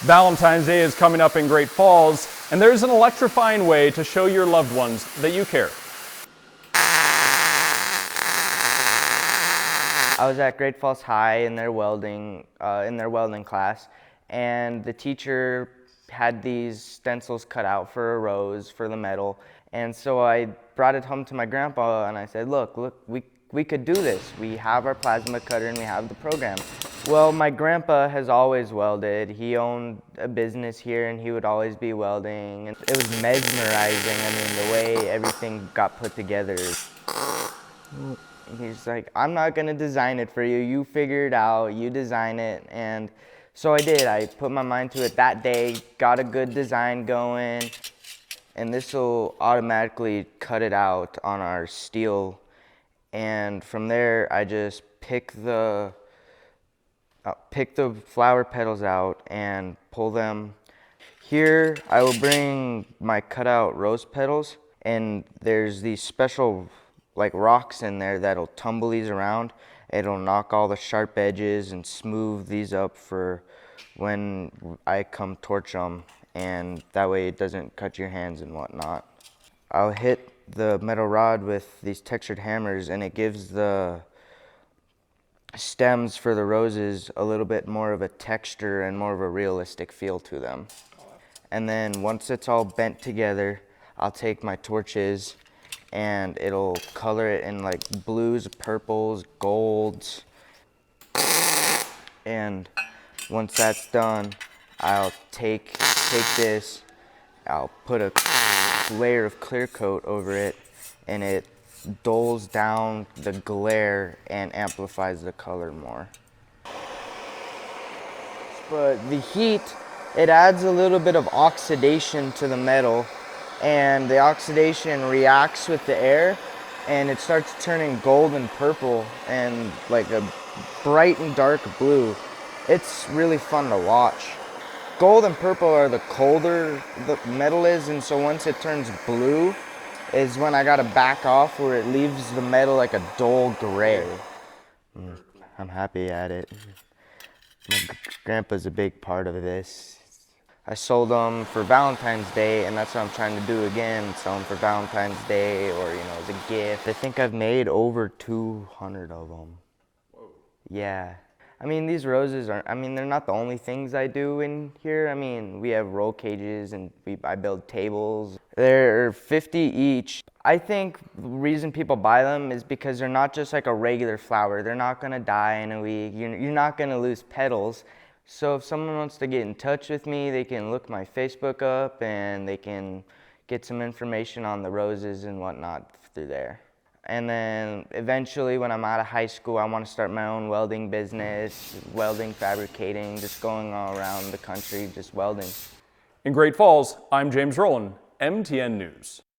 Valentine's Day is coming up in Great Falls, and there's an electrifying way to show your loved ones that you care. I was at Great Falls High in their welding class, and the teacher had these stencils cut out for a rose for the metal, and so I brought it home to my grandpa and I said, look, we could do this. We have our plasma cutter and we have the program. Well, my grandpa has always welded. He owned a business here and he would always be welding. And it was mesmerizing, I mean, the way everything got put together. He's like, I'm not gonna design it for you. You figure it out, you design it. And so I did. I put my mind to it that day, got a good design going, and this will automatically cut it out on our steel. And from there, I just pick the flower petals out and pull them. Here, I will bring my cutout rose petals, and there's these special like rocks in there that'll tumble these around. It'll knock all the sharp edges and smooth these up for when I come torch them, and that way it doesn't cut your hands and whatnot. I'll hit the metal rod with these textured hammers, and it gives the stems for the roses a little bit more of a texture and more of a realistic feel to them. And then once it's all bent together, I'll take my torches and it'll color it in like blues, purples, golds. And once that's done, I'll take this, I'll put a layer of clear coat over it, and it dulls down the glare and amplifies the color more. But the heat, it adds a little bit of oxidation to the metal, and the oxidation reacts with the air and it starts turning gold and purple and like a bright and dark blue. It's really fun to watch. Gold and purple are the colder the metal is, and so once it turns blue is when I gotta back off, where it leaves the metal like a dull gray. I'm happy at it. My grandpa's a big part of this. I sold them for Valentine's Day, and that's what I'm trying to do again, sell them for Valentine's Day or, as a gift. I think I've made over 200 of them. Whoa. Yeah. I mean, these roses they're not the only things I do in here. I mean, we have roll cages and I build tables. They're 50 each. I think the reason people buy them is because they're not just like a regular flower. They're not gonna die in a week. You're not gonna lose petals. So if someone wants to get in touch with me, they can look my Facebook up and they can get some information on the roses and whatnot through there. And then eventually when I'm out of high school, I want to start my own welding business, welding, fabricating, just going all around the country, just welding. In Great Falls, I'm James Rowland, MTN News.